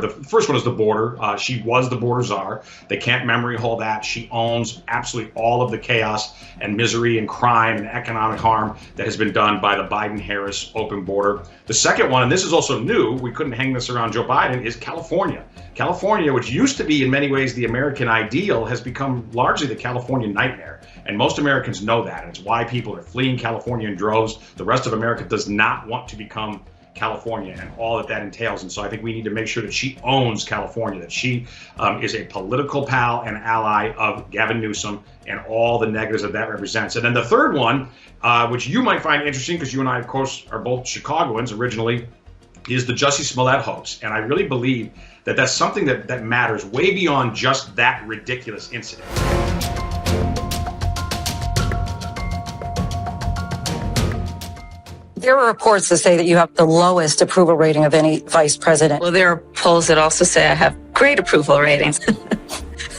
The first one is the border. She was the border czar. They can't memory hole that. She owns absolutely all of the chaos and misery and crime and economic harm that has been done by the Biden-Harris open border. The second one, and this is also new, we couldn't hang this around Joe Biden, is California. California, which used to be in many ways the American ideal, has become largely the California nightmare. And most Americans know that. And it's why people are fleeing California in droves. The rest of America does not want to become California and all that entails. And so I think we need to make sure that she owns California, that she is a political pal and ally of Gavin Newsom and all the negatives that that represents. And then the third one, which you might find interesting because you and I, of course, are both Chicagoans originally, is the Jussie Smollett hoax. And I really believe that that's something that matters way beyond just that ridiculous incident. There are reports that say that you have the lowest approval rating of any vice president. Well, there are polls that also say I have great approval ratings.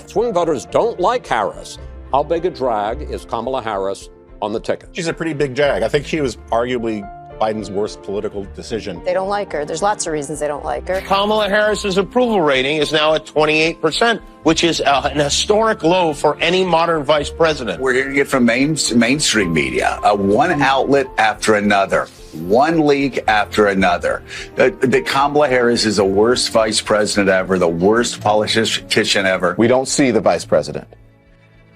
Swing voters don't like Harris. How big a drag is Kamala Harris on the ticket? She's a pretty big drag. I think she was arguably Biden's worst political decision. They don't like her. There's lots of reasons they don't like her. Kamala Harris's approval rating is now at 28%, which is an historic low for any modern vice president. We're hearing it from mainstream media, one outlet after another, one leak after another. That Kamala Harris is the worst vice president ever, the worst politician ever. We don't see the vice president.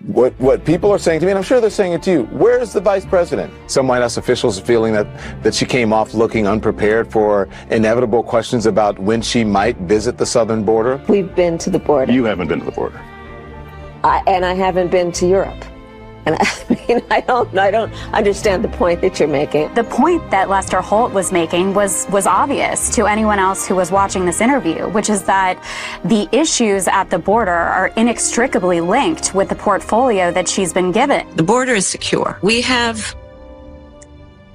What people are saying to me, and I'm sure they're saying it to you, where's the vice president? Some White House officials are feeling that she came off looking unprepared for inevitable questions about when she might visit the southern border. We've been to the border. You haven't been to the border. And I haven't been to Europe. And I mean, I don't understand the point that you're making. The point that Lester Holt was making was obvious to anyone else who was watching this interview, which is that the issues at the border are inextricably linked with the portfolio that she's been given. The border is secure. We have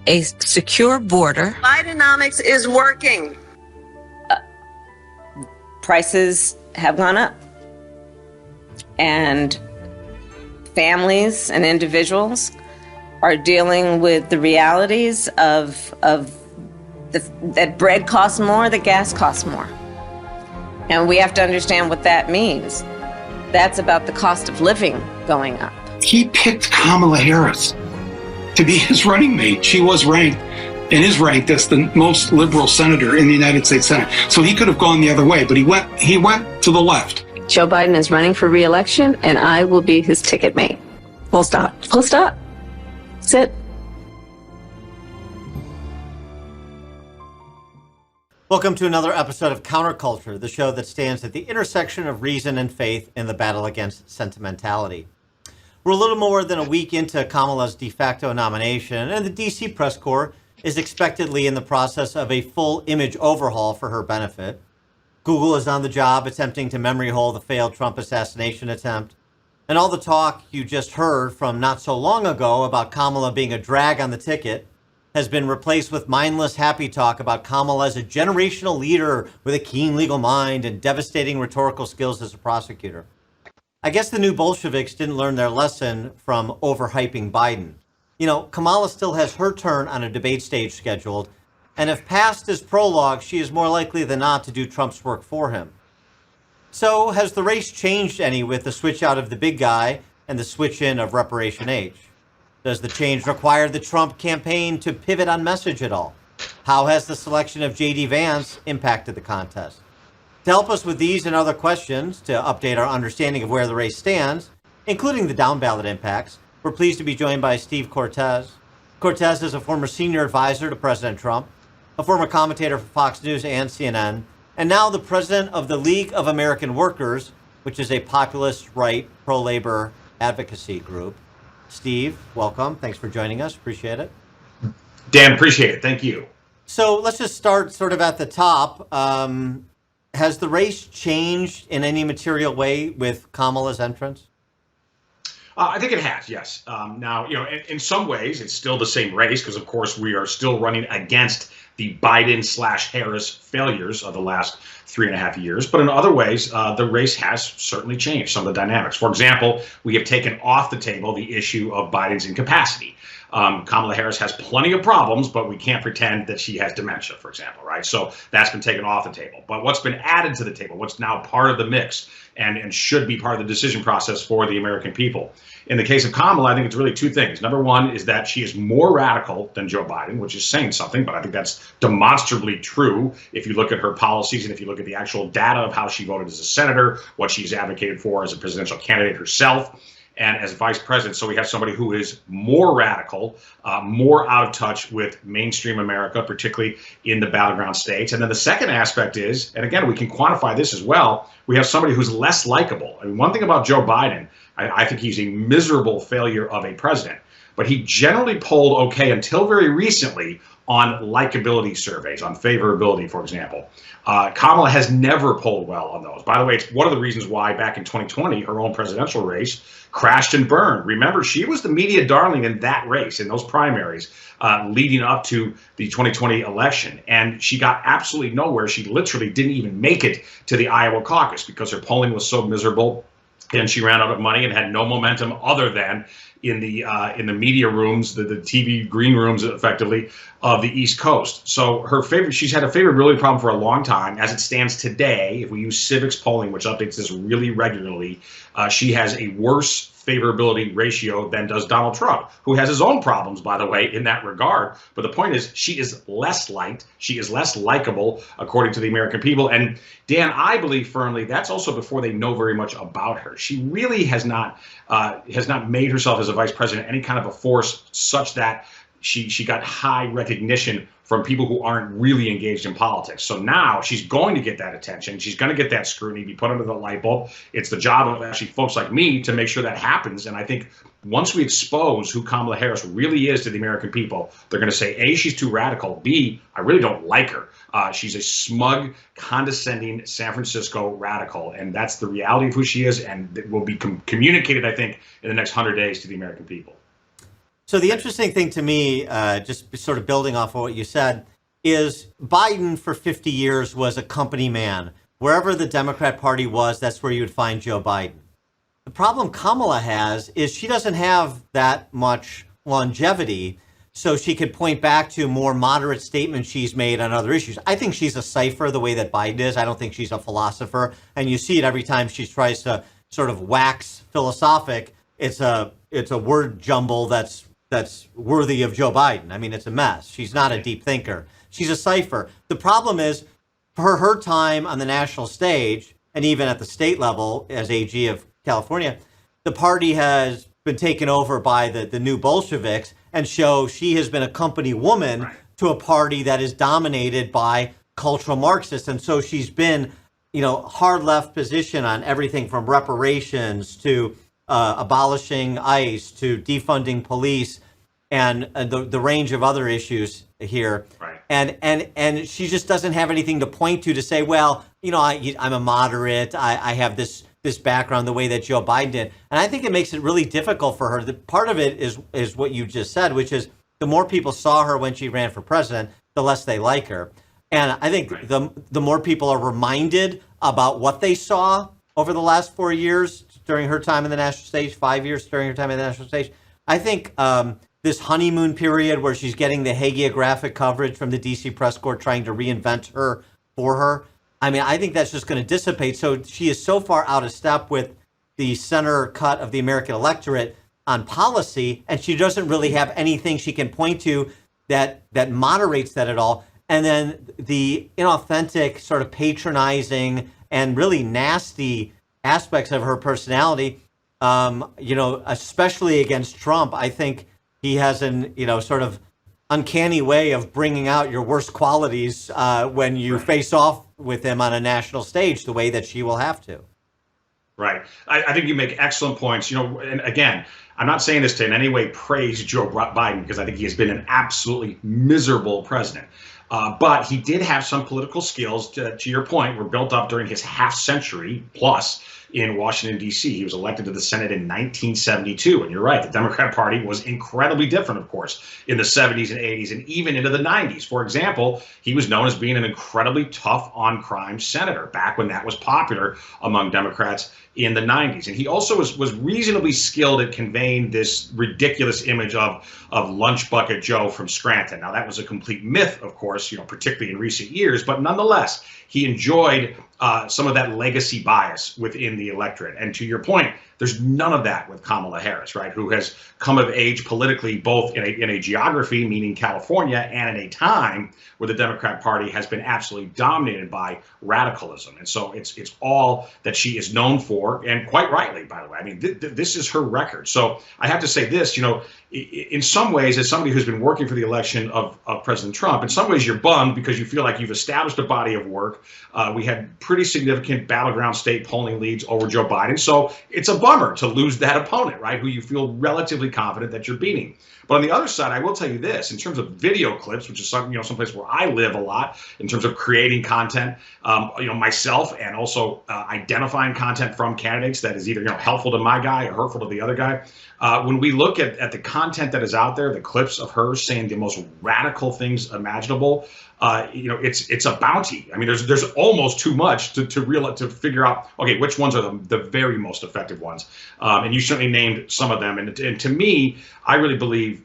a secure border. Bidenomics is working. Prices have gone up. And families and individuals are dealing with the realities of that bread costs more, that gas costs more. And we have to understand what that means. That's about the cost of living going up. He picked Kamala Harris to be his running mate. She was ranked and is ranked as the most liberal senator in the United States Senate. So he could have gone the other way, but he went to the left. Joe Biden is running for re-election, and I will be his ticket mate. Full stop. Full stop. That's it. Welcome to another episode of Counterculture, the show that stands at the intersection of reason and faith in the battle against sentimentality. We're a little more than a week into Kamala's de facto nomination, and the D.C. press corps is expectedly in the process of a full image overhaul for her benefit. Google is on the job attempting to memory hole the failed Trump assassination attempt. And all the talk you just heard from not so long ago about Kamala being a drag on the ticket has been replaced with mindless happy talk about Kamala as a generational leader with a keen legal mind and devastating rhetorical skills as a prosecutor. I guess the new Bolsheviks didn't learn their lesson from overhyping Biden. You know, Kamala still has her turn on a debate stage scheduled, and if passed as prologue, she is more likely than not to do Trump's work for him. So has the race changed any with the switch out of the big guy and the switch in of Reparation H? Does the change require the Trump campaign to pivot on message at all? How has the selection of J.D. Vance impacted the contest? To help us with these and other questions, to update our understanding of where the race stands, including the down ballot impacts, we're pleased to be joined by Steve Cortes. Cortes is a former senior advisor to President Trump, a former commentator for Fox News and CNN, and now the president of the League of American Workers, which is a populist, right, pro-labor advocacy group. Steve, welcome. Thanks for joining us. Appreciate it. Dan, appreciate it. Thank you. So let's just start sort of at the top. Has the race changed in any material way with Kamala's entrance? I think it has, yes. Now, you know, in some ways, it's still the same race because, of course, we are still running against the Biden/Harris failures of the last 3.5 years. But in other ways, the race has certainly changed some of the dynamics. For example, we have taken off the table the issue of Biden's incapacity. Kamala Harris has plenty of problems, but we can't pretend that she has dementia, for example, right? So that's been taken off the table. But what's been added to the table, what's now part of the mix and should be part of the decision process for the American people. In the case of Kamala, I think it's really two things. Number one is that she is more radical than Joe Biden, which is saying something, but I think that's demonstrably true if you look at her policies and if you look at the actual data of how she voted as a senator, what she's advocated for as a presidential candidate herself, and as vice president. So we have somebody who is more radical, more out of touch with mainstream America, particularly in the battleground states. And then the second aspect is, and again, we can quantify this as well, we have somebody who's less likable. I mean, one thing about Joe Biden, I think he's a miserable failure of a president, but he generally polled okay until very recently on likability surveys, on favorability, for example. Kamala has never polled well on those. By the way, it's one of the reasons why back in 2020, her own presidential race crashed and burned. Remember, she was the media darling in that race, in those primaries, leading up to the 2020 election. And she got absolutely nowhere. She literally didn't even make it to the Iowa caucus because her polling was so miserable. And she ran out of money and had no momentum other than in the media rooms, the TV green rooms, effectively, of the East Coast. So she's had a favorability problem for a long time. As it stands today, if we use Civics polling, which updates this really regularly, she has a worse favorability ratio than does Donald Trump, who has his own problems, by the way, in that regard. But the point is, she is less liked. She is less likable, according to the American people. And Dan, I believe firmly that's also before they know very much about her. She really has not made herself as a vice president any kind of a force such that she got high recognition from people who aren't really engaged in politics. So now she's going to get that attention. She's going to get that scrutiny, be put under the light bulb. It's the job of actually folks like me to make sure that happens. And I think once we expose who Kamala Harris really is to the American people, they're going to say, A, she's too radical. B, I really don't like her. She's a smug, condescending San Francisco radical. And that's the reality of who she is. And it will be communicated, I think, in the next 100 days to the American people. So the interesting thing to me, just sort of building off of what you said, is Biden for 50 years was a company man. Wherever the Democrat Party was, that's where you would find Joe Biden. The problem Kamala has is she doesn't have that much longevity, so she could point back to more moderate statements she's made on other issues. I think she's a cipher the way that Biden is. I don't think she's a philosopher. And you see it every time she tries to sort of wax philosophic. It's a word jumble that's worthy of Joe Biden. I mean, it's a mess. She's not a deep thinker. She's a cipher. The problem is, for her time on the national stage, and even at the state level as AG of California, the party has been taken over by the new Bolsheviks, and so she has been a company woman to a party that is dominated by cultural Marxists. And so she's been, hard left position on everything from reparations to abolishing ICE to defunding police and the range of other issues here. Right. And she just doesn't have anything to point to say, well, I'm a moderate. I have this background the way that Joe Biden did. And I think it makes it really difficult for her. The part of it is what you just said, which is the more people saw her when she ran for president, the less they like her. And I think the more people are reminded about what they saw over the last 4 years during her time in the national stage, 5 years during her time in the national stage, I think this honeymoon period where she's getting the hagiographic coverage from the DC press corps trying to reinvent her for her, I mean, I think that's just going to dissipate. So she is so far out of step with the center cut of the American electorate on policy, and she doesn't really have anything she can point to that moderates that at all. And then the inauthentic, sort of patronizing and really nasty aspects of her personality, especially against Trump, I think he has an, sort of uncanny way of bringing out your worst qualities when you face off with him on a national stage, the way that she will have to. Right. I think you make excellent points. And again, I'm not saying this to in any way praise Joe Biden, because I think he has been an absolutely miserable president. But he did have some political skills, to your point, were built up during his half century plus in Washington, D.C. He was elected to the Senate in 1972. And you're right, the Democrat Party was incredibly different, of course, in the 70s and 80s and even into the 90s. For example, he was known as being an incredibly tough on crime senator back when that was popular among Democrats in the 90s. And he also was reasonably skilled at conveying this ridiculous image of lunch bucket Joe from Scranton. Now, that was a complete myth, of course, particularly in recent years, but nonetheless, he enjoyed some of that legacy bias within the electorate. And to your point, there's none of that with Kamala Harris, right, who has come of age politically both in a geography, meaning California, and in a time where the Democrat Party has been absolutely dominated by radicalism. And so it's all that she is known for, and quite rightly, by the way. I mean, this is her record. So I have to say this, in some ways, as somebody who's been working for the election of President Trump, in some ways you're bummed because you feel like you've established a body of work. We had pretty significant battleground state polling leads over Joe Biden. So it's a bummer to lose that opponent, right, who you feel relatively confident that you're beating. But on the other side, I will tell you this, in terms of video clips, which is someplace where I live a lot in terms of creating content, myself, and also identifying content from candidates that is either helpful to my guy or hurtful to the other guy. When we look at the content that is out there, the clips of her saying the most radical things imaginable, it's a bounty. I mean, there's almost too much to figure out, okay, which ones are the very most effective ones. And you certainly named some of them. And to me, I really believe,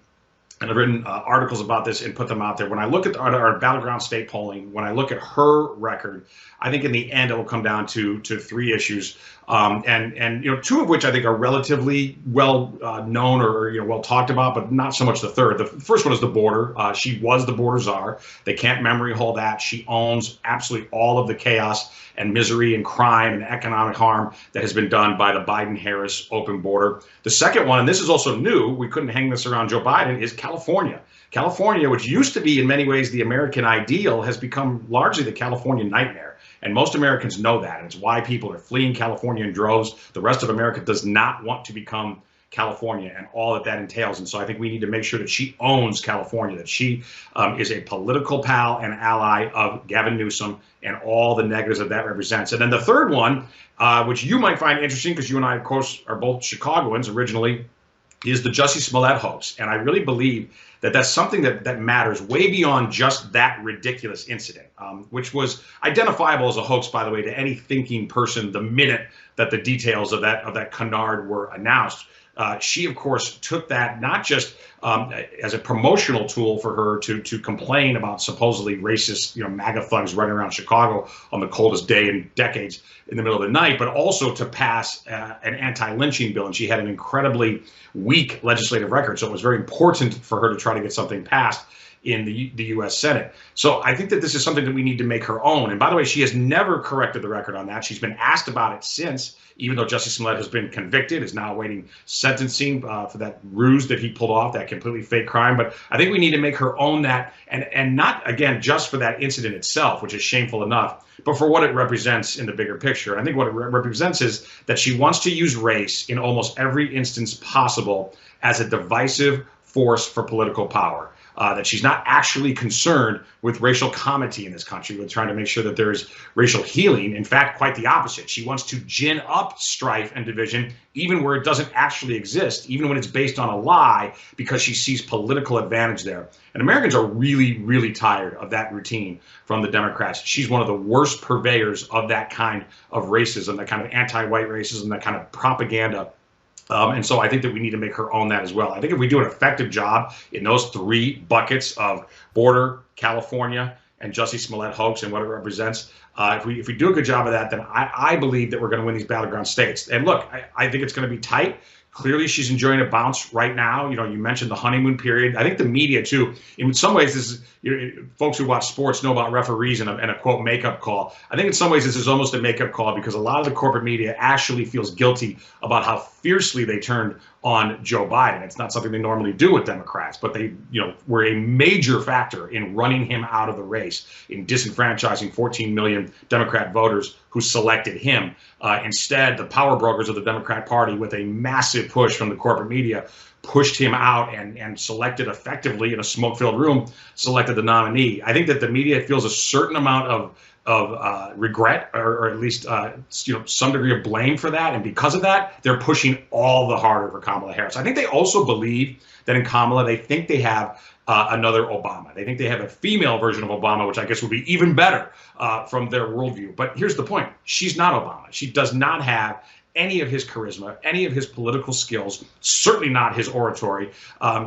and I've written articles about this and put them out there, when I look at our battleground state polling, when I look at her record, I think in the end it will come down to three issues, and two of which I think are relatively well known or well talked about, but not so much the third. The first one is the border. She was the border czar. They can't memory hole that. She owns absolutely all of the chaos and misery and crime and economic harm that has been done by the Biden-Harris open border. The second one, and this is also new, we couldn't hang this around Joe Biden, is California. California, which used to be in many ways the American ideal, has become largely the California nightmare. And most Americans know that. And it's why people are fleeing California in droves. The rest of America does not want to become California and all that entails. And so I think we need to make sure that she owns California, that she is a political pal and ally of Gavin Newsom and all the negatives that represents. And then the third one, which you might find interesting because you and I, of course, are both Chicagoans originally, is the Jussie Smollett hoax. And I really believe that that's something that matters way beyond just that ridiculous incident, which was identifiable as a hoax, by the way, to any thinking person the minute that the details of that canard were announced. She, of course, took that not just as a promotional tool for her to complain about supposedly racist, MAGA thugs running around Chicago on the coldest day in decades in the middle of the night, but also to pass an anti-lynching bill. And she had an incredibly weak legislative record. So it was very important for her to try to get something passed in the U.S. Senate. So I think that this is something that we need to make her own. And by the way, she has never corrected the record on that. She's been asked about it since, even though Jussie Smollett has been convicted, is now awaiting sentencing for that ruse that he pulled off, that completely fake crime. But I think we need to make her own that, and not, again, just for that incident itself, which is shameful enough, but for what it represents in the bigger picture. And I think what it represents is that she wants to use race in almost every instance possible as a divisive force for political power. That she's not actually concerned with racial comity in this country, with trying to make sure that there is racial healing. In fact, quite the opposite. She wants to gin up strife and division, even where it doesn't actually exist, even when it's based on a lie, because she sees political advantage there. And Americans are really, really tired of that routine from the Democrats. She's one of the worst purveyors of that kind of racism, that kind of anti-white racism, that kind of propaganda. And so I think that we need to make her own that as well. I think if we do an effective job in those three buckets of border, California, and Jussie Smollett hoax and what it represents, if we do a good job of that, then I believe that we're going to win these battleground states. And look, I think it's going to be tight. Clearly, she's enjoying a bounce right now. You mentioned the honeymoon period. I think the media, too, in some ways, this is folks who watch sports know about referees and a quote, makeup call. I think in some ways this is almost a makeup call because a lot of the corporate media actually feels guilty about how fiercely they turned on Joe Biden. It's not something they normally do with Democrats, but they were a major factor in running him out of the race, in disenfranchising 14 million Democrat voters who selected him. Instead, the power brokers of the Democrat Party, with a massive push from the corporate media, pushed him out and selected effectively in a smoke-filled room, selected the nominee. I think that the media feels a certain amount of regret or at least some degree of blame for that, and because of that, they're pushing all the harder for Kamala Harris. I think they also believe that in Kamala, they think they have another Obama. They think they have a female version of Obama, which I guess would be even better from their worldview. But here's the point: she's not Obama. She does not have any of his charisma, any of his political skills, certainly not his oratory.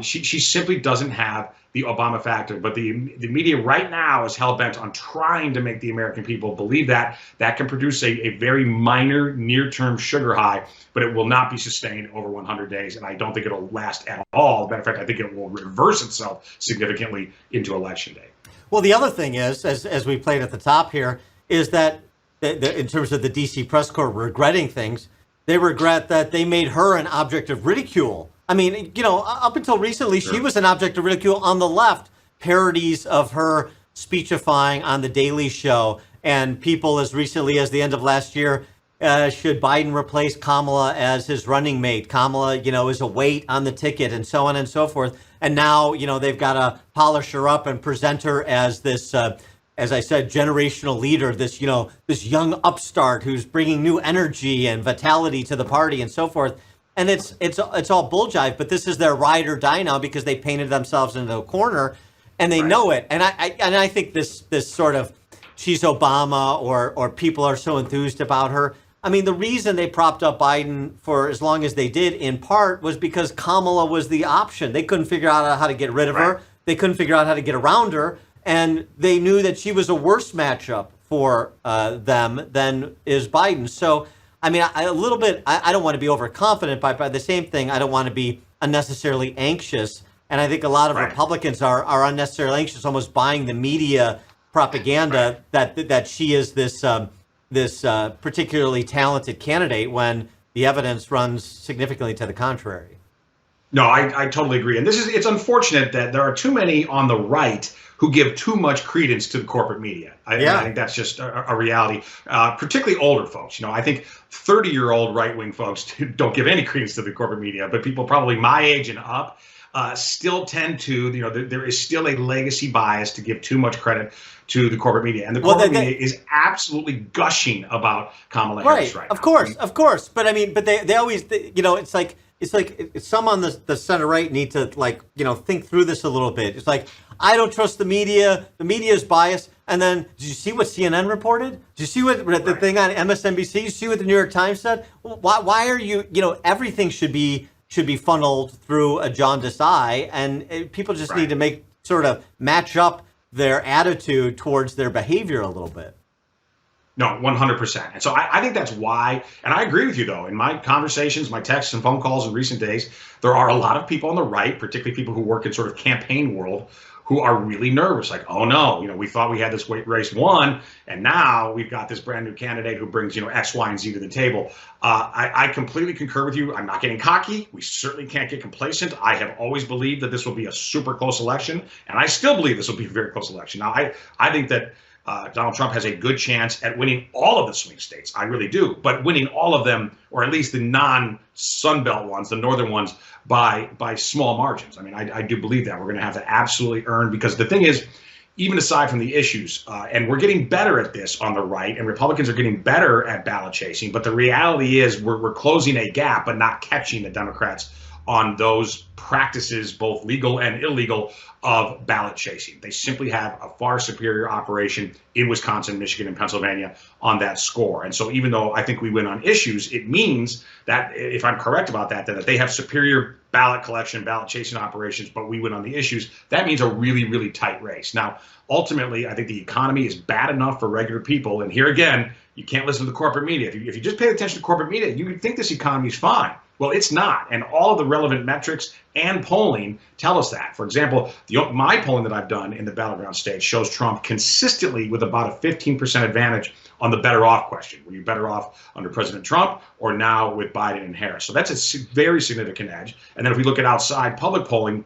She simply doesn't have the Obama factor. But the media right now is hell-bent on trying to make the American people believe that. That can produce a very minor near-term sugar high, but it will not be sustained over 100 days. And I don't think it'll last at all. As a matter of fact, I think it will reverse itself significantly into Election Day. Well, the other thing is, as we played at the top here, is that in terms of the D.C. press corps regretting things, they regret that they made her an object of ridicule. I mean, up until recently, she was an object of ridicule on the left. Parodies of her speechifying on The Daily Show, and people as recently as the end of last year, should Biden replace Kamala as his running mate? Kamala, is a weight on the ticket, and so on and so forth. And now, they've got to polish her up and present her as this, as I said, generational leader, this young upstart who's bringing new energy and vitality to the party and so forth. And it's all bull jive, but this is their ride or die now because they painted themselves into a corner and they know it. And I think this sort of she's Obama or people are so enthused about her. I mean, the reason they propped up Biden for as long as they did, in part, was because Kamala was the option. They couldn't figure out how to get rid of her. They couldn't figure out how to get around her. And they knew that she was a worse matchup for them than is Biden. So, I mean, I don't want to be overconfident, but by the same thing, I don't want to be unnecessarily anxious. And I think a lot of Republicans are unnecessarily anxious, almost buying the media propaganda that she is this particularly talented candidate when the evidence runs significantly to the contrary. No, I totally agree. And it's unfortunate that there are too many on the right who give too much credence to the corporate media. I think that's just a reality, particularly older folks. I think 30-year-old right-wing folks don't give any credence to the corporate media, but people probably my age and up still tend to, there is still a legacy bias to give too much credit to the corporate media. And the corporate media is absolutely gushing about Kamala Harris right now. Of course. But they always, it's like some on the center right need to think through this a little bit. It's like, I don't trust the media. The media is biased. And then, did you see what CNN reported? Did you see what the thing on MSNBC? Did you see what the New York Times said? Why are you, everything should be funneled through a jaundiced eye, and people just need to match up their attitude towards their behavior a little bit. No, 100%. And so I think that's why, and I agree with you, though. In my conversations, my texts and phone calls in recent days, there are a lot of people on the right, particularly people who work in sort of campaign world, who are really nervous. Like, oh, no, we thought we had this race won, and now we've got this brand new candidate who brings, X, Y, and Z to the table. I completely concur with you. I'm not getting cocky. We certainly can't get complacent. I have always believed that this will be a super close election, and I still believe this will be a very close election. Now, I think that Donald Trump has a good chance at winning all of the swing states. I really do. But winning all of them, or at least the non-Sun Belt ones, the northern ones, by small margins. I mean, I do believe that. We're going to have to absolutely earn, because the thing is, even aside from the issues, and we're getting better at this on the right, and Republicans are getting better at ballot chasing, but the reality is we're closing a gap, but not catching the Democrats on those practices, both legal and illegal, of ballot chasing. They simply have a far superior operation in Wisconsin, Michigan, and Pennsylvania on that score. And so even though I think we win on issues, it means that, if I'm correct about that they have superior ballot collection, ballot chasing operations, but we win on the issues. That means a really, really tight race. Now, ultimately, I think the economy is bad enough for regular people. And here again, you can't listen to the corporate media. If you just pay attention to corporate media, you would think this economy is fine. Well, it's not. And all of the relevant metrics and polling tell us that. For example, my polling that I've done in the battleground states shows Trump consistently with about a 15% advantage on the better off question. Were you better off under President Trump or now with Biden and Harris? So that's a very significant edge. And then if we look at outside public polling,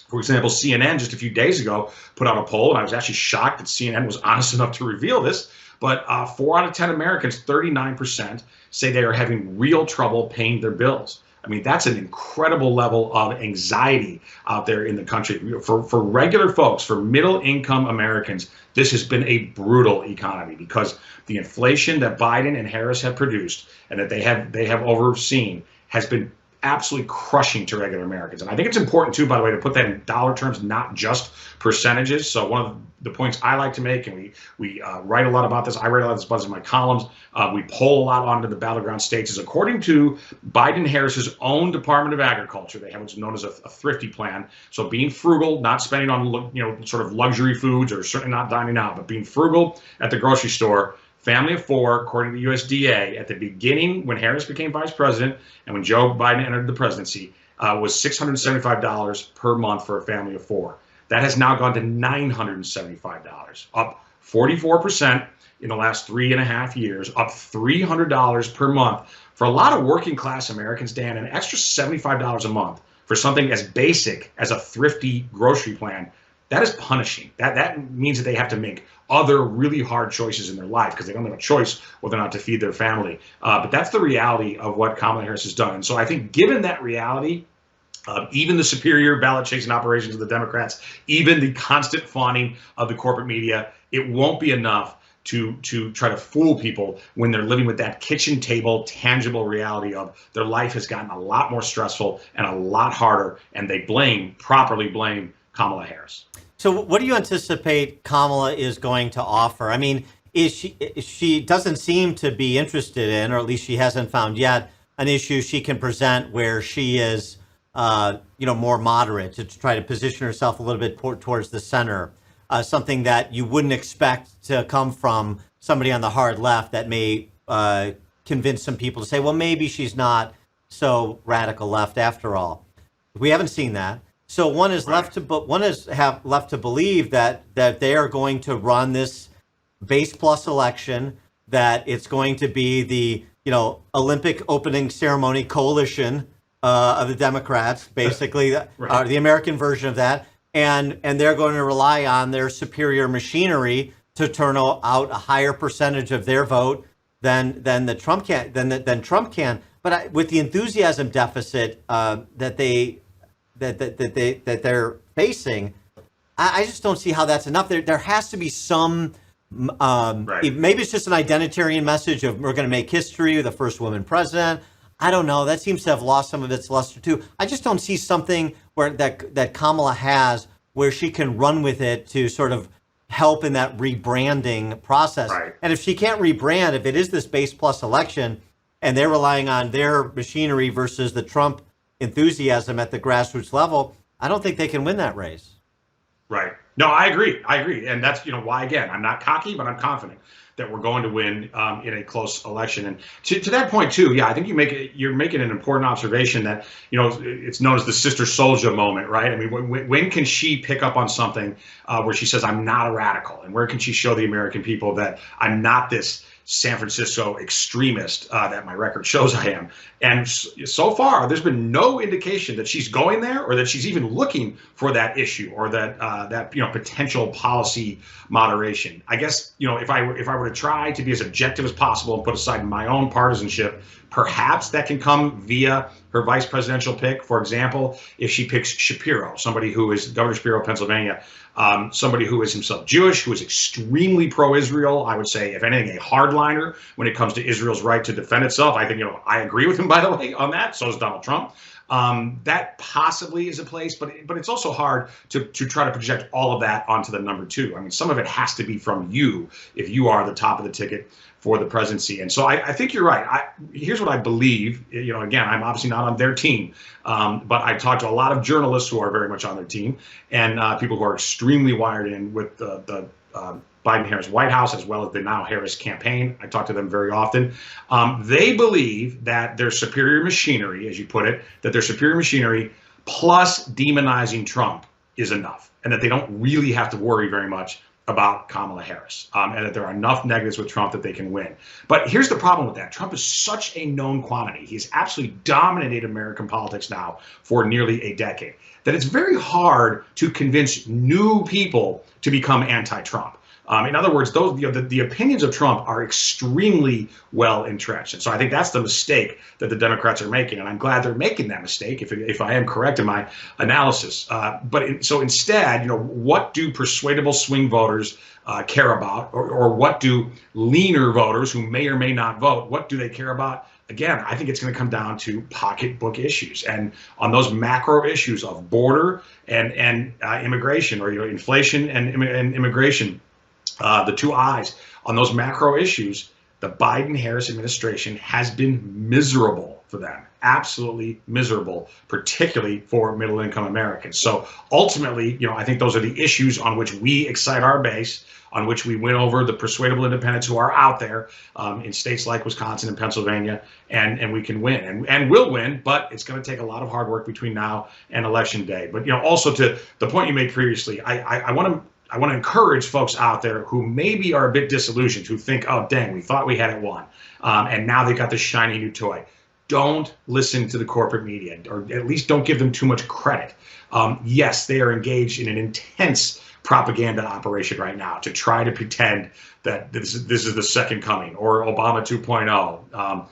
for example, CNN just a few days ago put out a poll, and I was actually shocked that CNN was honest enough to reveal this. But 4 out of 10 Americans, 39%, say they are having real trouble paying their bills. I mean, that's an incredible level of anxiety out there in the country. For regular folks, for middle income Americans, this has been a brutal economy because the inflation that Biden and Harris have produced and that they have overseen has been absolutely crushing to regular Americans. And I think it's important, too, by the way, to put that in dollar terms, not just percentages. So one of the points I like to make, and we write a lot about this, I write a lot about this in my columns, we poll a lot onto the battleground states, is according to Biden-Harris's own Department of Agriculture, they have what's known as a thrifty plan. So being frugal, not spending on sort of luxury foods, or certainly not dining out, but being frugal at the grocery store. Family of four, according to the USDA, at the beginning when Harris became vice president and when Joe Biden entered the presidency, was $675 per month for a family of four. That has now gone to $975, up 44% in the last 3.5 years, up $300 per month. For a lot of working class Americans, Dan, an extra $75 a month for something as basic as a thrifty grocery plan, that is punishing. That means that they have to make other really hard choices in their life because they don't have a choice whether or not to feed their family. But that's the reality of what Kamala Harris has done. And so I think given that reality, even the superior ballot chasing operations of the Democrats, even the constant fawning of the corporate media, it won't be enough to try to fool people when they're living with that kitchen table, tangible reality of their life has gotten a lot more stressful and a lot harder, and they properly blame Kamala Harris. So what do you anticipate Kamala is going to offer? I mean, she doesn't seem to be interested in, or at least she hasn't found yet, an issue she can present where she is, more moderate, to try to position herself a little bit towards the center, something that you wouldn't expect to come from somebody on the hard left that may convince some people to say, well, maybe she's not so radical left after all. We haven't seen that. So one is left to believe that they are going to run this base plus election, that it's going to be the Olympic opening ceremony coalition of the Democrats, basically, the American version of that, and they're going to rely on their superior machinery to turn out a higher percentage of their vote than Trump can. But with the enthusiasm deficit that they're facing, I just don't see how that's enough. There has to be some, maybe it's just an identitarian message of we're going to make history, the first woman president. I don't know. That seems to have lost some of its luster too. I just don't see something where that Kamala has where she can run with it to sort of help in that rebranding process. Right. And if she can't rebrand, if it is this base plus election and they're relying on their machinery versus the Trump enthusiasm at the grassroots level, I don't think they can win that race. Right. No, I agree. And that's, why, again, I'm not cocky, but I'm confident that we're going to win in a close election. And to that point, too, yeah, I think you're making an important observation that, it's known as the Sister Souljah moment, right? I mean, when can she pick up on something where she says, I'm not a radical? And where can she show the American people that I'm not this San Francisco extremist that my record shows I am? And so far, there's been no indication that she's going there or that she's even looking for that issue or that potential policy moderation. I guess, if I were to try to be as objective as possible and put aside my own partisanship, perhaps that can come via her vice presidential pick. For example, if she picks Shapiro, somebody who is Governor Shapiro of Pennsylvania, somebody who is himself Jewish, who is extremely pro-Israel, I would say, if anything, a hardliner when it comes to Israel's right to defend itself. I think, I agree with him, by the way, on that. So is Donald Trump. That possibly is a place, but it's also hard to try to project all of that onto the number two. I mean, some of it has to be from you if you are the top of the ticket for the presidency. And so I think you're right. Here's what I believe. Again, I'm obviously not on their team, but I talked to a lot of journalists who are very much on their team and people who are extremely wired in with the Biden-Harris White House, as well as the now Harris campaign. I talk to them very often. They believe that their superior machinery, as you put it, that their superior machinery plus demonizing Trump is enough, and that they don't really have to worry very much about Kamala Harris, and that there are enough negatives with Trump that they can win. But here's the problem with that. Trump is such a known quantity. He's absolutely dominated American politics now for nearly a decade, that it's very hard to convince new people to become anti-Trump. In other words, those the opinions of Trump are extremely well entrenched, and so I think that's the mistake that the Democrats are making, and I'm glad they're making that mistake if I am correct in my analysis. So instead, what do persuadable swing voters care about, or what do leaner voters who may or may not vote, what do they care about? Again, I think it's going to come down to pocketbook issues, and on those macro issues of border and immigration, or inflation and immigration, the two I's. On those macro issues, the Biden-Harris administration has been miserable for them, absolutely miserable, particularly for middle-income Americans. So ultimately, I think those are the issues on which we excite our base, on which we win over the persuadable independents who are out there in states like Wisconsin and Pennsylvania, and we can win, and will win, but it's going to take a lot of hard work between now and Election Day. But also to the point you made previously, I want to encourage folks out there who maybe are a bit disillusioned, who think, oh, dang, we thought we had it won, and now they got this shiny new toy. Don't listen to the corporate media, or at least don't give them too much credit. Yes, they are engaged in an intense propaganda operation right now to try to pretend that this is the second coming, or Obama 2.0,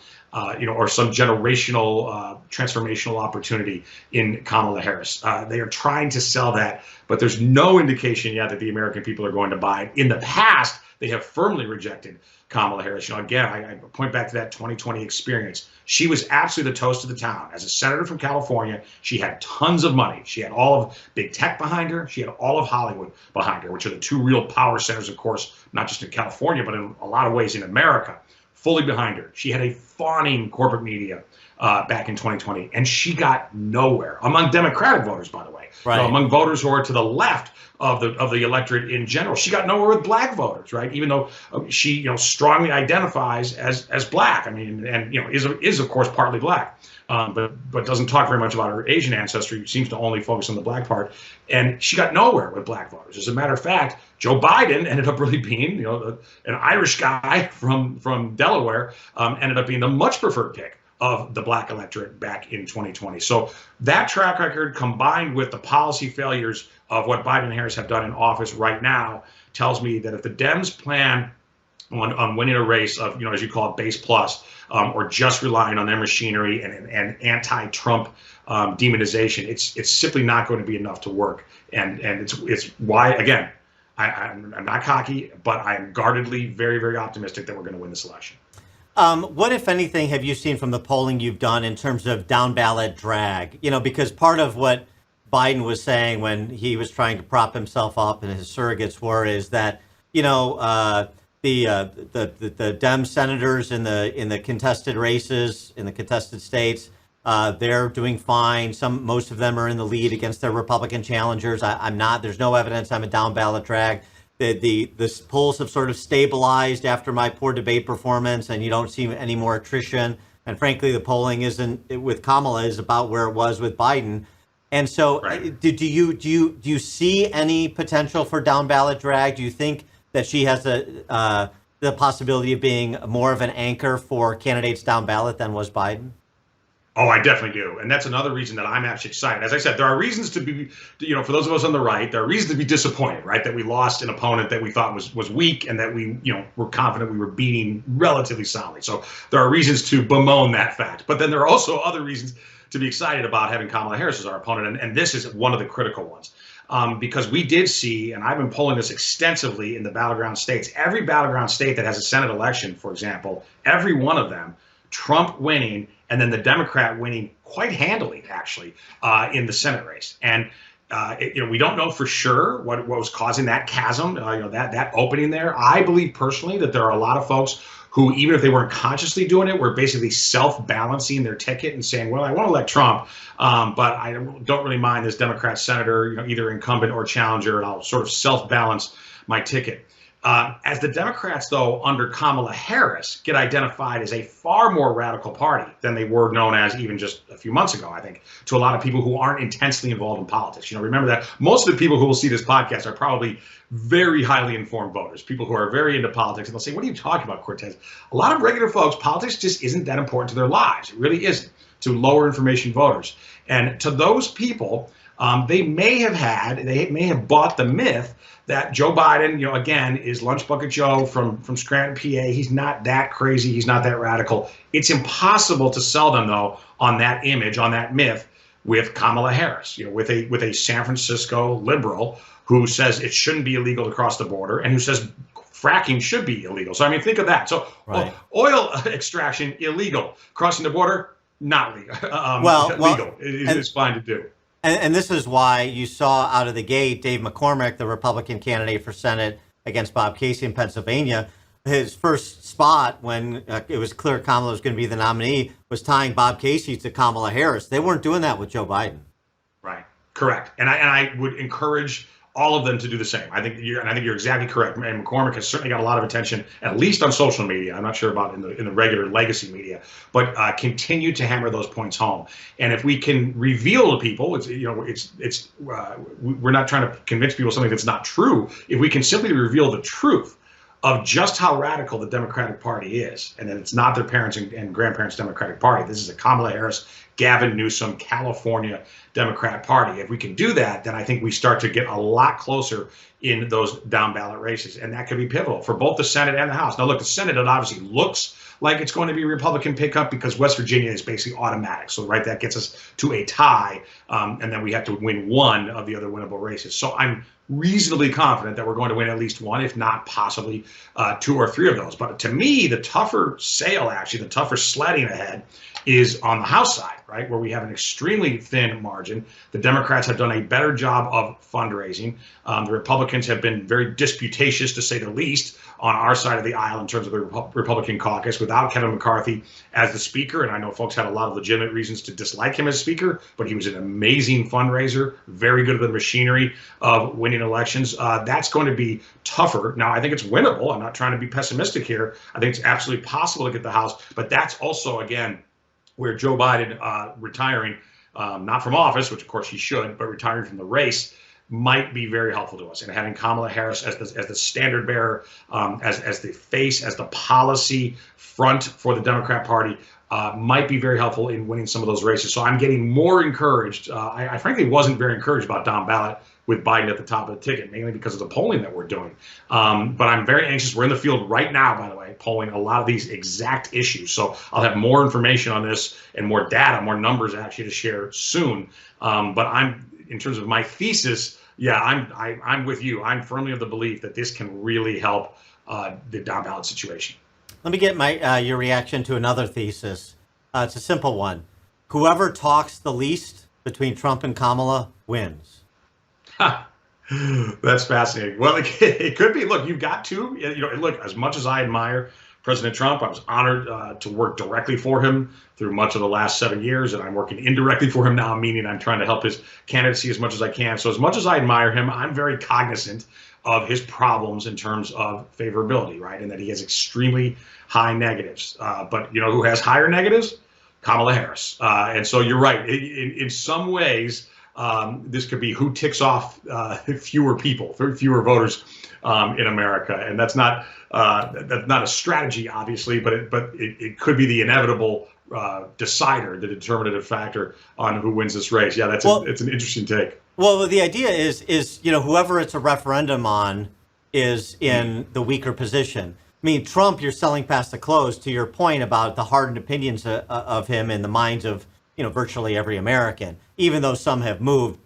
or some generational transformational opportunity in Kamala Harris. They are trying to sell that, but there's no indication yet that the American people are going to buy it. In the past, they have firmly rejected Kamala Harris. Again, I point back to that 2020 experience. She was absolutely the toast of the town. As a senator from California, she had tons of money. She had all of big tech behind her. She had all of Hollywood behind her, which are the two real power centers, of course, not just in California, but in a lot of ways in America, fully behind her. She had a fawning corporate media back in 2020, and she got nowhere among Democratic voters, by the way. Right. Among voters who are to the left of the electorate in general. She got nowhere with black voters, right? Even though she strongly identifies as black. I mean, and is of course partly black, but doesn't talk very much about her Asian ancestry. Seems to only focus on the black part, and she got nowhere with black voters. As a matter of fact, Joe Biden ended up really being an Irish guy from Delaware, ended up being the much preferred pick of the black electorate back in 2020. So that track record, combined with the policy failures of what Biden and Harris have done in office right now, tells me that if the Dems plan on winning a race of, as you call it, base plus, or just relying on their machinery and anti-Trump demonization, it's simply not going to be enough to work. And it's why, again, I'm not cocky, but I'm guardedly very, very optimistic that we're going to win this election. What, if anything, have you seen from the polling you've done in terms of down ballot drag? Because part of what Biden was saying when he was trying to prop himself up and his surrogates were is that the Dem senators in the contested races in the contested states, they're doing fine. Most of them are in the lead against their Republican challengers. I'm not. There's no evidence I'm a down ballot drag. The polls have sort of stabilized after my poor debate performance, and you don't see any more attrition. And frankly, the polling with Kamala is about where it was with Biden. And so, right. Do you see any potential for down ballot drag? Do you think that she has the possibility of being more of an anchor for candidates down ballot than was Biden? Oh, I definitely do. And that's another reason that I'm actually excited. As I said, there are reasons to be, for those of us on the right, there are reasons to be disappointed, right? That we lost an opponent that we thought was weak and that we, were confident we were beating relatively soundly. So there are reasons to bemoan that fact. But then there are also other reasons to be excited about having Kamala Harris as our opponent. And this is one of the critical ones. Because we did see, and I've been polling this extensively in the battleground states, every battleground state that has a Senate election, for example, every one of them, Trump winning, and then the Democrat winning quite handily, actually, in the Senate race. And we don't know for sure what was causing that chasm, that opening there. I believe personally that there are a lot of folks who, even if they weren't consciously doing it, were basically self-balancing their ticket and saying, well, I want to elect Trump, but I don't really mind this Democrat senator, either incumbent or challenger, and I'll sort of self-balance my ticket. As the Democrats, though, under Kamala Harris, get identified as a far more radical party than they were known as even just a few months ago, I think, to a lot of people who aren't intensely involved in politics. Remember that most of the people who will see this podcast are probably very highly informed voters, people who are very into politics, and they'll say, what are you talking about, Cortes? A lot of regular folks, politics just isn't that important to their lives. It really isn't, to lower information voters. And to those people, they may have bought the myth that Joe Biden, again, is Lunch Bucket Joe from Scranton, PA. He's not that crazy. He's not that radical. It's impossible to sell them, though, on that image, on that myth, with Kamala Harris, with a San Francisco liberal who says it shouldn't be illegal to cross the border and who says fracking should be illegal. So, I mean, think of that. So oil extraction, illegal. Crossing the border, not legal. Legal. It's fine to do. And this is why you saw out of the gate Dave McCormick, the Republican candidate for Senate against Bob Casey in Pennsylvania, his first spot when it was clear Kamala was going to be the nominee was tying Bob Casey to Kamala Harris. They weren't doing that with Joe Biden. Right. Correct. And I would encourage all of them to do the same. I think you're exactly correct. And McCormick has certainly got a lot of attention, at least on social media. I'm not sure about in the regular legacy media, but continue to hammer those points home. And if we can reveal to people, we're not trying to convince people something that's not true. If we can simply reveal the truth of just how radical the Democratic Party is, and that it's not their parents and grandparents' Democratic Party. This is a Kamala Harris, Gavin Newsom, California Democrat Party. If we can do that, then I think we start to get a lot closer in those down ballot races, and that could be pivotal for both the Senate and the House. Now, look, the Senate, it obviously looks like it's going to be a Republican pickup because West Virginia is basically automatic. So, right, that gets us to a tie, and then we have to win one of the other winnable races. So I'm reasonably confident that we're going to win at least one, if not possibly two or three of those. But to me, the tougher sale, actually, the tougher sledding ahead is on the House side, right, where we have an extremely thin margin. The Democrats have done a better job of fundraising. The Republicans have been very disputatious, to say the least, on our side of the aisle in terms of the Republican caucus without Kevin McCarthy as the speaker. And I know folks had a lot of legitimate reasons to dislike him as speaker, but he was an amazing fundraiser, very good at the machinery of winning elections. That's going to be tougher. Now, I think it's winnable. I'm not trying to be pessimistic here. I think it's absolutely possible to get the House, but that's also, again, where Joe Biden retiring, not from office, which of course he should, but retiring from the race might be very helpful to us. And having Kamala Harris as the standard bearer, as the face, as the policy front for the Democrat Party might be very helpful in winning some of those races. So I'm getting more encouraged. I frankly wasn't very encouraged about down ballot with Biden at the top of the ticket, mainly because of the polling that we're doing. But I'm very anxious. We're in the field right now, by the way, polling a lot of these exact issues. So I'll have more information on this and more data, more numbers actually to share soon. But in terms of my thesis, yeah, I'm with you. I'm firmly of the belief that this can really help the down ballot situation. Let me get your reaction to another thesis. It's a simple one. Whoever talks the least between Trump and Kamala wins. That's fascinating. Well, it could be. Look, you've got to. Look, as much as I admire President Trump, I was honored to work directly for him through much of the last 7 years, and I'm working indirectly for him now, meaning I'm trying to help his candidacy as much as I can. So as much as I admire him, I'm very cognizant of his problems in terms of favorability, right? And that he has extremely high negatives. But who has higher negatives? Kamala Harris. And so you're right. In some ways, this could be who ticks off fewer people, fewer voters in America, and that's not a strategy, obviously, but it could be the inevitable decider, the determinative factor on who wins this race. Yeah, it's an interesting take. Well, the idea is whoever it's a referendum on is in the weaker position. I mean, Trump, you're selling past the close. To your point about the hardened opinions of him in the minds of virtually every American, even though some have moved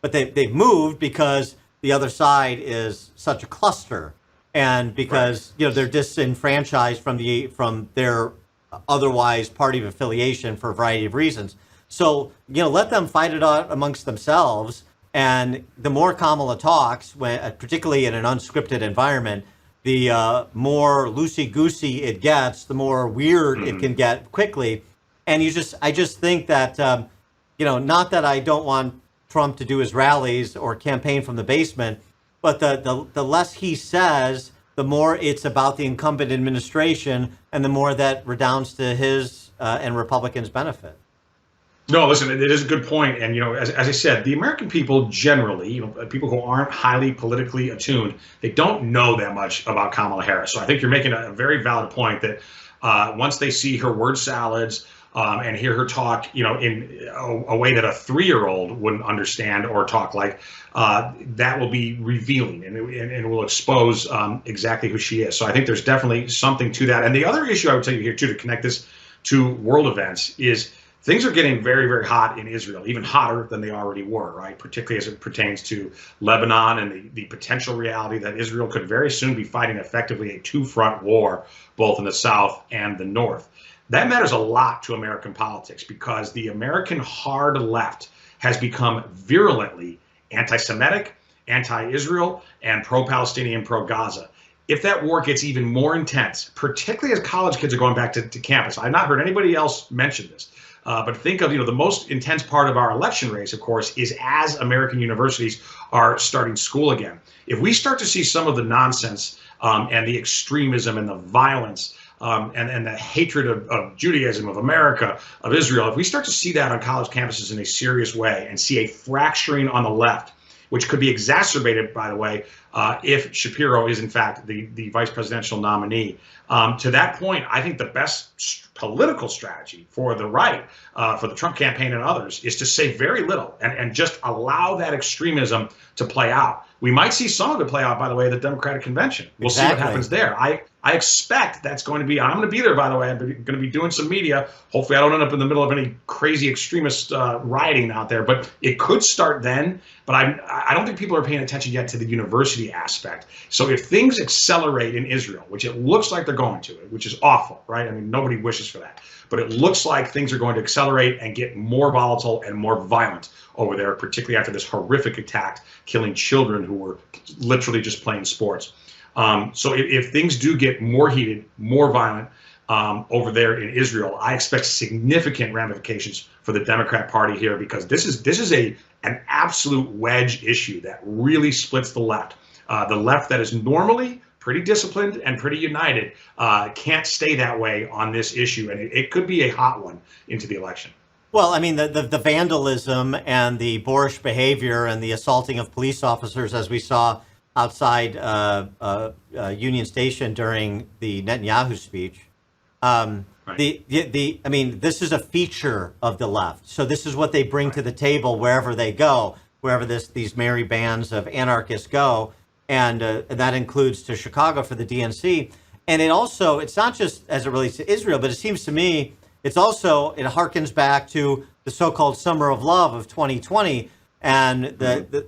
but they've moved because the other side is such a cluster, and because they're disenfranchised from their otherwise party of affiliation for a variety of reasons. So let them fight it out amongst themselves, and the more Kamala talks, particularly in an unscripted environment, the more loosey-goosey it gets, the more weird it can get quickly. And I just think that, not that I don't want Trump to do his rallies or campaign from the basement, but the less he says, the more it's about the incumbent administration, and the more that redounds to his and Republicans' benefit. No, listen, it is a good point. And, as I said, the American people generally, people who aren't highly politically attuned, they don't know that much about Kamala Harris. So I think you're making a very valid point that once they see her word salads, and hear her talk, in a way that a 3-year-old wouldn't understand or talk like, that will be revealing and will expose exactly who she is. So I think there's definitely something to that. And the other issue I would tell you here, too, to connect this to world events is things are getting very, very hot in Israel, even hotter than they already were, right? Particularly as it pertains to Lebanon and the potential reality that Israel could very soon be fighting effectively a 2-front war, both in the south and the north. That matters a lot to American politics because the American hard left has become virulently anti-Semitic, anti-Israel, and pro-Palestinian, pro-Gaza. If that war gets even more intense, particularly as college kids are going back to campus, I've not heard anybody else mention this. But think of, the most intense part of our election race, of course, is as American universities are starting school again. If we start to see some of the nonsense and the extremism and the violence and the hatred of Judaism, of America, of Israel, if we start to see that on college campuses in a serious way and see a fracturing on the left, which could be exacerbated, by the way, if Shapiro is, in fact, the vice presidential nominee. To that point, I think the best political strategy for the right, for the Trump campaign and others, is to say very little and just allow that extremism to play out. We might see some of it play out, by the way, at the Democratic convention. We'll see what happens there. I expect that's going to be, I'm going to be there, by the way. I'm going to be doing some media. Hopefully I don't end up in the middle of any crazy extremist rioting out there, but it could start then. But I don't think people are paying attention yet to the university aspect. So if things accelerate in Israel, which it looks like they're going to, which is awful, right? I mean, nobody wishes for that. But it looks like things are going to accelerate and get more volatile and more violent over there, particularly after this horrific attack killing children who were literally just playing sports. So if things do get more heated, more violent over there in Israel, I expect significant ramifications for the Democrat Party here, because this is an absolute wedge issue that really splits the left. The left that is normally pretty disciplined and pretty united can't stay that way on this issue, and it could be a hot one into the election. Well, I mean, the vandalism and the boorish behavior and the assaulting of police officers, as we saw outside Union Station during the Netanyahu speech. I mean, this is a feature of the left. So this is what they bring to the table wherever they go, wherever these merry bands of anarchists go. And that includes to Chicago for the DNC. And it's not just as it relates to Israel, but it seems to me it harkens back to the so-called summer of love of 2020 and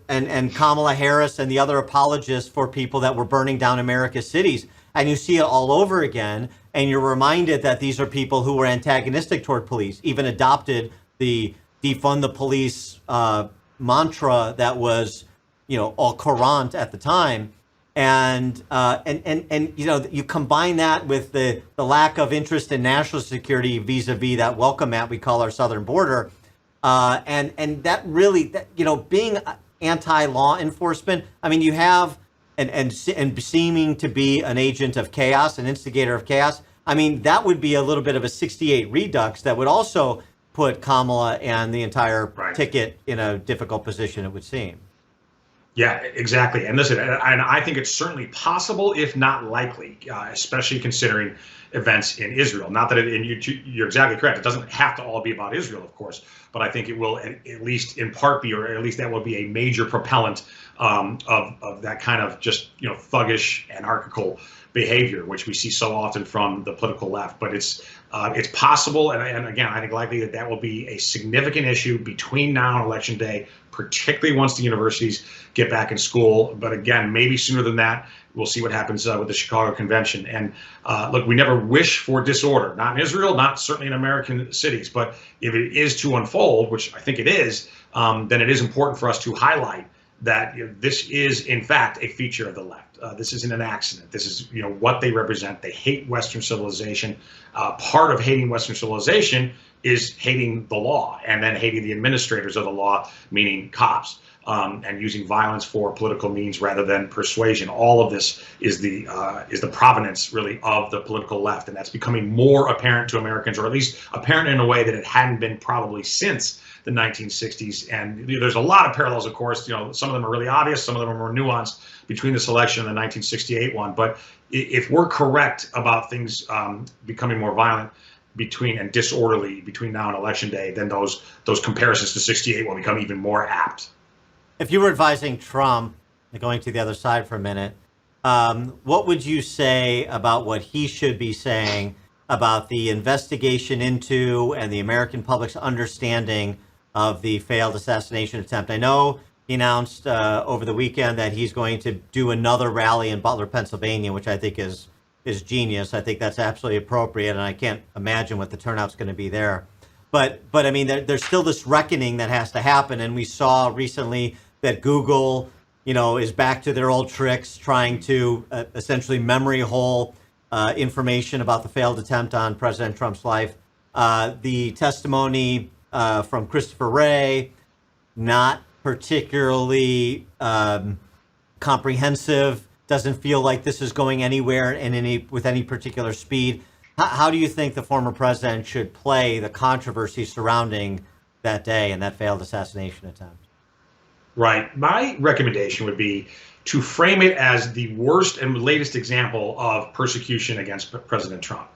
and Kamala Harris and the other apologists for people that were burning down America's cities. And you see it all over again. And you're reminded that these are people who were antagonistic toward police, even adopted the defund the police mantra that was, all current at the time. And you combine that with the lack of interest in national security vis-a-vis that welcome mat we call our southern border. And that really, being anti-law enforcement, I mean, you have and seeming to be an agent of chaos, an instigator of chaos. I mean, that would be a little bit of a 68 redux that would also put Kamala and the entire ticket in a difficult position, it would seem. Yeah, exactly. And listen, and I think it's certainly possible, if not likely, especially considering events in Israel. Not that you're exactly correct. It doesn't have to all be about Israel, of course, but I think it will at least in part be, or at least that will be a major propellant of that kind of just, thuggish, anarchical behavior, which we see so often from the political left. But it's possible, and again, I think likely that will be a significant issue between now and Election Day, particularly once the universities get back in school. But again, maybe sooner than that. We'll see what happens with the Chicago convention. And look, we never wish for disorder, not in Israel, not certainly in American cities. But if it is to unfold, which I think it is, then it is important for us to highlight that this is, in fact, a feature of the left. This isn't an accident. This is, what they represent. They hate Western civilization. Part of hating Western civilization is hating the law, and then hating the administrators of the law, meaning cops, and using violence for political means rather than persuasion. All of this is the provenance, really, of the political left, and that's becoming more apparent to Americans, or at least apparent in a way that it hadn't been probably since the 1960s. And there's a lot of parallels, of course. Some of them are really obvious, some of them are more nuanced between this election and the 1968 one. But if we're correct about things becoming more violent and disorderly between now and Election Day, then those comparisons to 68 will become even more apt. If you were advising Trump, going to the other side for a minute, what would you say about what he should be saying about the investigation into and the American public's understanding of the failed assassination attempt? I know he announced over the weekend that he's going to do another rally in Butler, Pennsylvania, which I think is genius. I think that's absolutely appropriate, and I can't imagine what the turnout's going to be there. But I mean, there's still this reckoning that has to happen, and we saw recently that Google, is back to their old tricks, trying to essentially memory hole information about the failed attempt on President Trump's life. The testimony from Christopher Wray, not particularly comprehensive. Doesn't feel like this is going anywhere with any particular speed. How do you think the former president should play the controversy surrounding that day and that failed assassination attempt? Right. My recommendation would be to frame it as the worst and latest example of persecution against President Trump.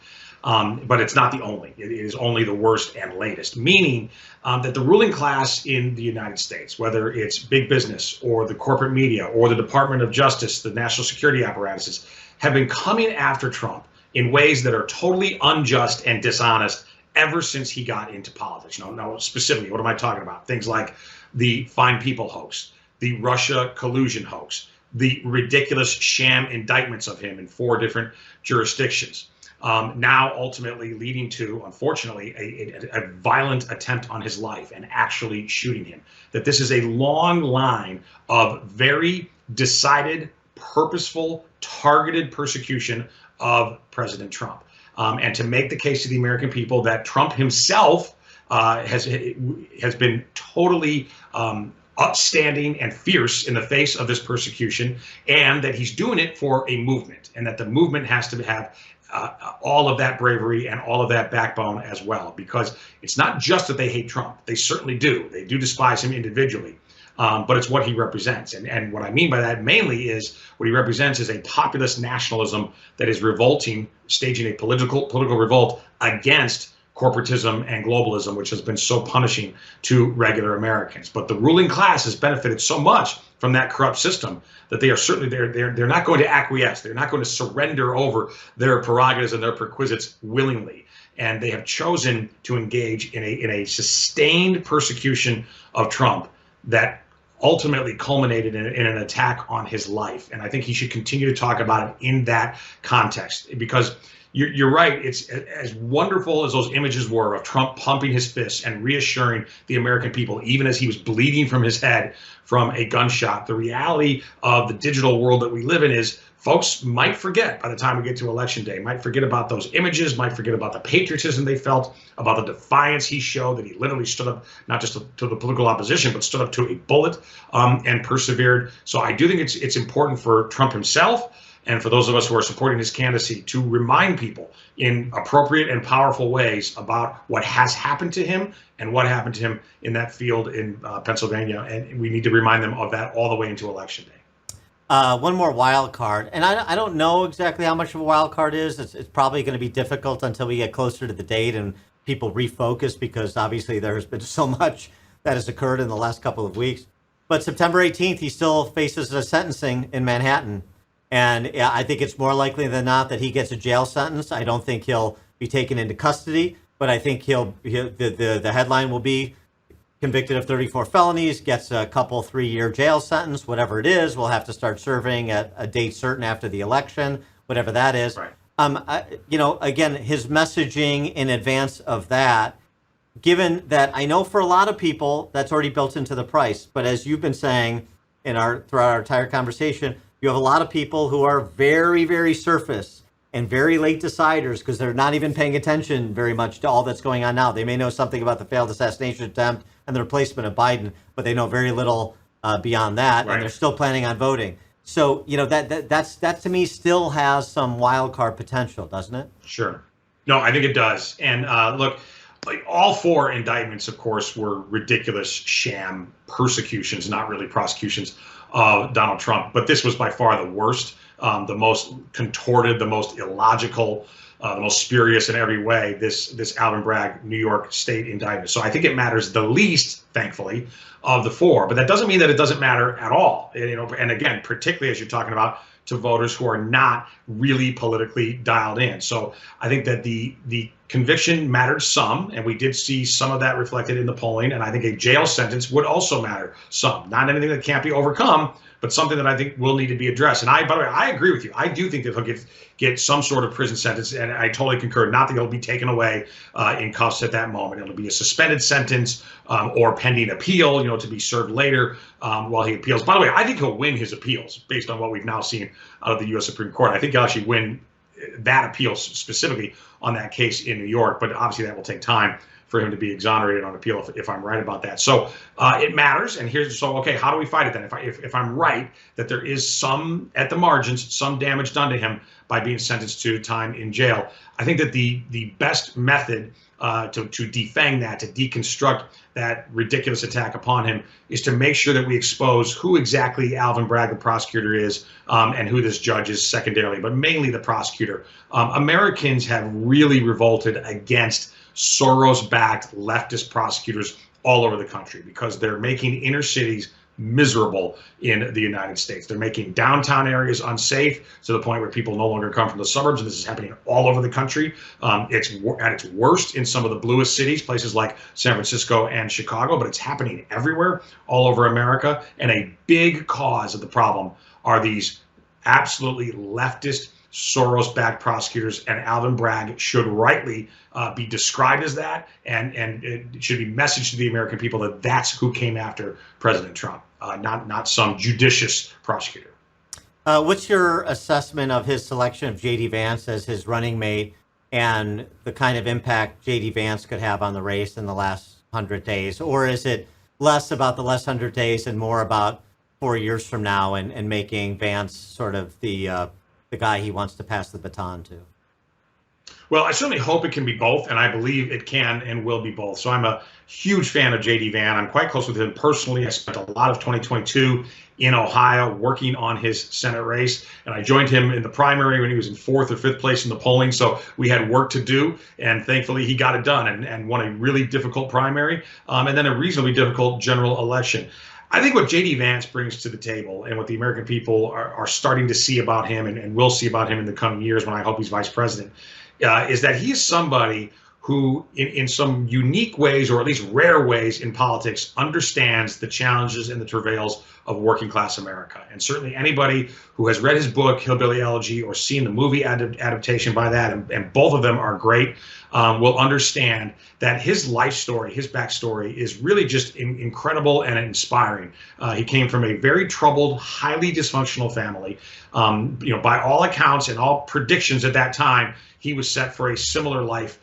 But it's not the only. It is only the worst and latest, meaning that the ruling class in the United States, whether it's big business or the corporate media or the Department of Justice, the national security apparatuses, have been coming after Trump in ways that are totally unjust and dishonest ever since he got into politics. No, specifically, what am I talking about? Things like the Fine People hoax, the Russia collusion hoax, the ridiculous sham indictments of him in 4 different jurisdictions. Now ultimately leading to, unfortunately, a violent attempt on his life and actually shooting him. That this is a long line of very decided, purposeful, targeted persecution of President Trump. And to make the case to the American people that Trump himself has been totally upstanding and fierce in the face of this persecution, and that he's doing it for a movement, and that the movement has to have all of that bravery and all of that backbone as well, because it's not just that they hate Trump. They certainly do. They do despise him individually, but it's what he represents. And what I mean by that mainly is what he represents is a populist nationalism that is revolting, staging a political revolt against corporatism and globalism, which has been so punishing to regular Americans. But the ruling class has benefited so much from that corrupt system that they are certainly they're not going to acquiesce. They're not going to surrender over their prerogatives and their perquisites willingly. And they have chosen to engage in a sustained persecution of Trump that ultimately culminated in an attack on his life. And I think he should continue to talk about it in that context, because you're right. It's as wonderful as those images were of Trump pumping his fists and reassuring the American people, even as he was bleeding from his head from a gunshot. The reality of the digital world that we live in is folks might forget by the time we get to Election Day, might forget about those images, might forget about the patriotism they felt, about the defiance he showed, that he literally stood up, not just to the political opposition, but stood up to a bullet and persevered. So I do think it's important for Trump himself and for those of us who are supporting his candidacy to remind people in appropriate and powerful ways about what has happened to him and what happened to him in that field in Pennsylvania. And we need to remind them of that all the way into Election Day. One more wild card, and I don't know exactly how much of a wild card is. It's probably going to be difficult until we get closer to the date and people refocus, because obviously there's been so much that has occurred in the last couple of weeks. But September 18th, he still faces a sentencing in Manhattan. And I think it's more likely than not that he gets a jail sentence. I don't think he'll be taken into custody, but I think the headline will be convicted of 34 felonies, gets a couple 3-year jail sentence, whatever it is. We'll have to start serving at a date certain after the election, whatever that is. Right. Again, his messaging in advance of that, given that I know for a lot of people that's already built into the price, but as you've been saying throughout our entire conversation, you have a lot of people who are very, very surface and very late deciders because they're not even paying attention very much to all that's going on now. They may know something about the failed assassination attempt and the replacement of Biden, but they know very little beyond that, right. And they're still planning on voting. So, that to me still has some wild card potential, doesn't it? Sure. No, I think it does. And look, like all 4 indictments, of course, were ridiculous sham persecutions, not really prosecutions of Donald Trump. But this was by far the worst, the most contorted, the most illogical, the most spurious in every way, this Alvin Bragg New York State indictment. So I think it matters the least, thankfully, of the four. But that doesn't mean that it doesn't matter at all. And again, particularly as you're talking about to voters who are not really politically dialed in. So I think that the conviction mattered some, and we did see some of that reflected in the polling. And I think a jail sentence would also matter some. Not anything that can't be overcome, but something that I think will need to be addressed. And by the way, I agree with you. I do think that he'll get some sort of prison sentence, and I totally concur. Not that he'll be taken away in cuffs at that moment. It'll be a suspended sentence or pending appeal, to be served later while he appeals. By the way, I think he'll win his appeals based on what we've now seen out of the U.S. Supreme Court. I think he'll actually win that appeal specifically on that case in New York, but obviously that will take time for him to be exonerated on appeal if I'm right about that. So it matters. And okay, how do we fight it then? If I'm right that there is some at the margins, some damage done to him by being sentenced to time in jail, I think that the best method to defang that, to deconstruct that ridiculous attack upon him, is to make sure that we expose who exactly Alvin Bragg, the prosecutor, is, and who this judge is secondarily, but mainly the prosecutor. Americans have really revolted against Soros-backed leftist prosecutors all over the country because they're making inner cities miserable in the United States. They're making downtown areas unsafe to the point where people no longer come from the suburbs, and this is happening all over the country. It's at its worst in some of the bluest cities, places like San Francisco and Chicago, but it's happening everywhere, all over America. And a big cause of the problem are these absolutely leftist Soros-backed prosecutors, and Alvin Bragg should rightly be described as that, and it should be messaged to the American people that that's who came after President Trump, not some judicious prosecutor. What's your assessment of his selection of J.D. Vance as his running mate and the kind of impact J.D. Vance could have on the race in the last 100 days? Or is it less about the last 100 days and more about 4 years from now and making Vance sort of the guy he wants to pass the baton to? Well, I certainly hope it can be both, and I believe it can and will be both. So I'm a huge fan of J.D. Vance. I'm quite close with him personally. I spent a lot of 2022 in Ohio working on his Senate race, and I joined him in the primary when he was in 4th or 5th place in the polling. So we had work to do, and thankfully he got it done and won a really difficult primary and then a reasonably difficult general election. I think what J.D. Vance brings to the table and what the American people are starting to see about him and will see about him in the coming years when I hope he's vice president is that he is somebody who in some unique ways, or at least rare ways in politics, understands the challenges and the travails of working class America. And certainly anybody who has read his book, Hillbilly Elegy, or seen the movie adaptation by that, and both of them are great, will understand that his life story, his backstory, is really just incredible and inspiring. He came from a very troubled, highly dysfunctional family. By all accounts and all predictions at that time, he was set for a similar life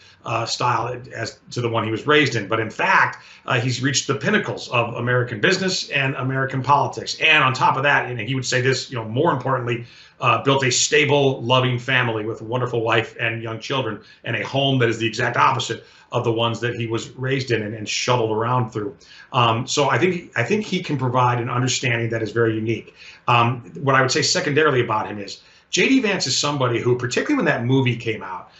style as to the one he was raised in. But in fact, he's reached the pinnacles of American business and American politics. And on top of that, and he would say this, more importantly, built a stable, loving family with a wonderful wife and young children, and a home that is the exact opposite of the ones that he was raised in and shuttled around through. So I think he can provide an understanding that is very unique. What I would say secondarily about him is J.D. Vance is somebody who, particularly when that movie came out,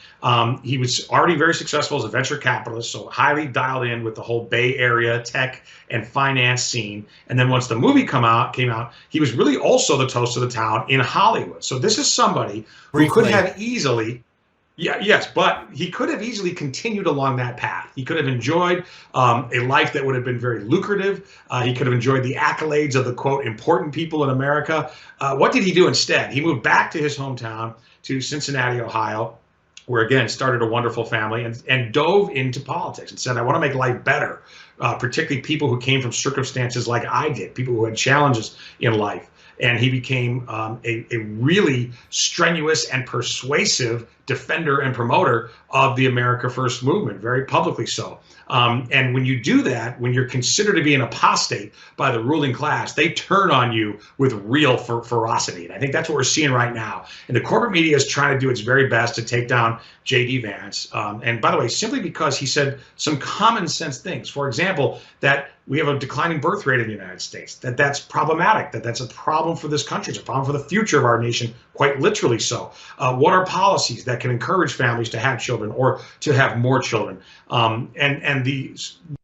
he was already very successful as a venture capitalist, so highly dialed in with the whole Bay Area tech and finance scene. And then once the movie came out, he was really also the toast of the town in Hollywood. So this is somebody who could have easily, but he could have easily continued along that path. He could have enjoyed a life that would have been very lucrative. He could have enjoyed the accolades of the, quote, important people in America. What did he do instead? He moved back to his hometown, to Cincinnati, Ohio, where, again, started a wonderful family and dove into politics and said, I want to make life better, particularly people who came from circumstances like I did, people who had challenges in life. And he became a really strenuous and persuasive defender and promoter of the America First movement, very publicly so. And when you do that, when you're considered to be an apostate by the ruling class, they turn on you with real ferocity. And I think that's what we're seeing right now. And the corporate media is trying to do its very best to take down J.D. Vance. And by the way, simply because he said some common sense things. For example, that we have a declining birth rate in the United States, that's problematic, that's a problem for this country. It's a problem for the future of our nation, quite literally so. What are policies that that can encourage families to have children or to have more children. And the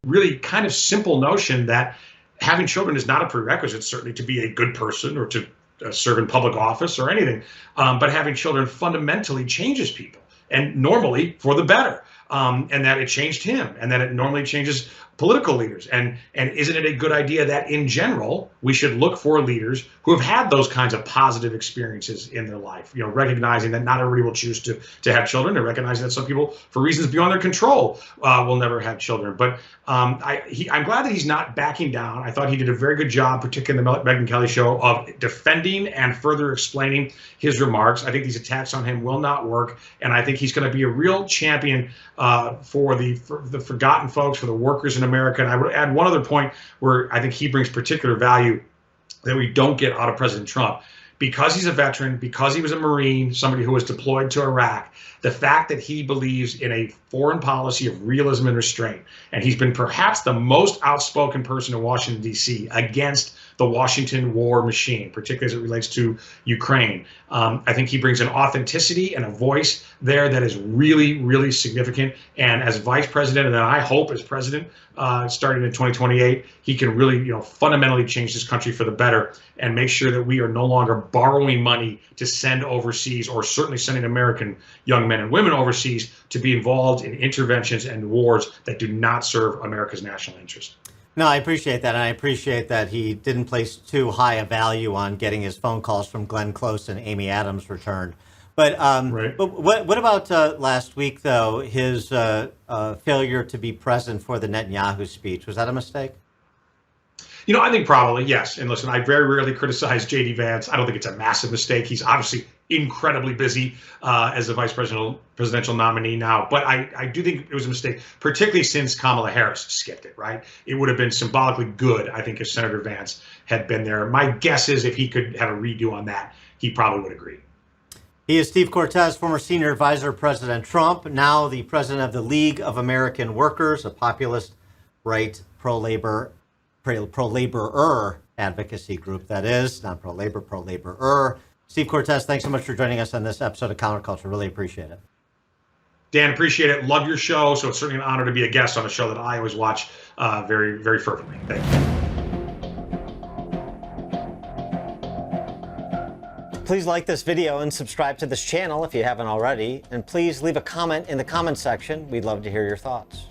really kind of simple notion that having children is not a prerequisite, certainly, to be a good person or to serve in public office or anything. But having children fundamentally changes people, and normally for the better. And that it changed him, and that it normally changes political leaders. And isn't it a good idea that in general, we should look for leaders who have had those kinds of positive experiences in their life, you know, recognizing that not everybody will choose to have children, and recognizing that some people, for reasons beyond their control, will never have children. But I'm glad that he's not backing down. I thought he did a very good job, particularly in the Megyn Kelly show, of defending and further explaining his remarks. I think these attacks on him will not work, and I think he's going to be a real champion for the forgotten folks, for the workers in America. And I would add one other point where I think he brings particular value that we don't get out of President Trump. Because he's a veteran, because he was a Marine, somebody who was deployed to Iraq, the fact that he believes in a foreign policy of realism and restraint, and he's been perhaps the most outspoken person in Washington, D.C. against the Washington war machine, particularly as it relates to Ukraine. I think he brings an authenticity and a voice there that is really, really significant. And as vice president, and then I hope as president, starting in 2028, he can really, you know, fundamentally change this country for the better and make sure that we are no longer borrowing money to send overseas, or certainly sending American young men and women overseas to be involved in interventions and wars that do not serve America's national interest. No, I appreciate that, and I appreciate that he didn't place too high a value on getting his phone calls from Glenn Close and Amy Adams returned. But, right. But what about last week, though, his failure to be present for the Netanyahu speech? Was that a mistake? You know, I think probably, yes. And listen, I very rarely criticize J.D. Vance. I don't think it's a massive mistake. He's obviously incredibly busy as a vice presidential nominee now. But I do think it was a mistake, particularly since Kamala Harris skipped it, right? It would have been symbolically good, I think, if Senator Vance had been there. My guess is if he could have a redo on that, he probably would agree. He is Steve Cortes, former senior advisor to President Trump, now the president of the League of American Workers, a populist, right, pro-laborer advocacy group, that is, not pro-labor, pro-laborer. Steve Cortes, thanks so much for joining us on this episode of Counterculture. Really appreciate it. Dan, appreciate it. Love your show. So it's certainly an honor to be a guest on a show that I always watch very, very fervently. Thank you. Please like this video and subscribe to this channel if you haven't already. And please leave a comment in the comment section. We'd love to hear your thoughts.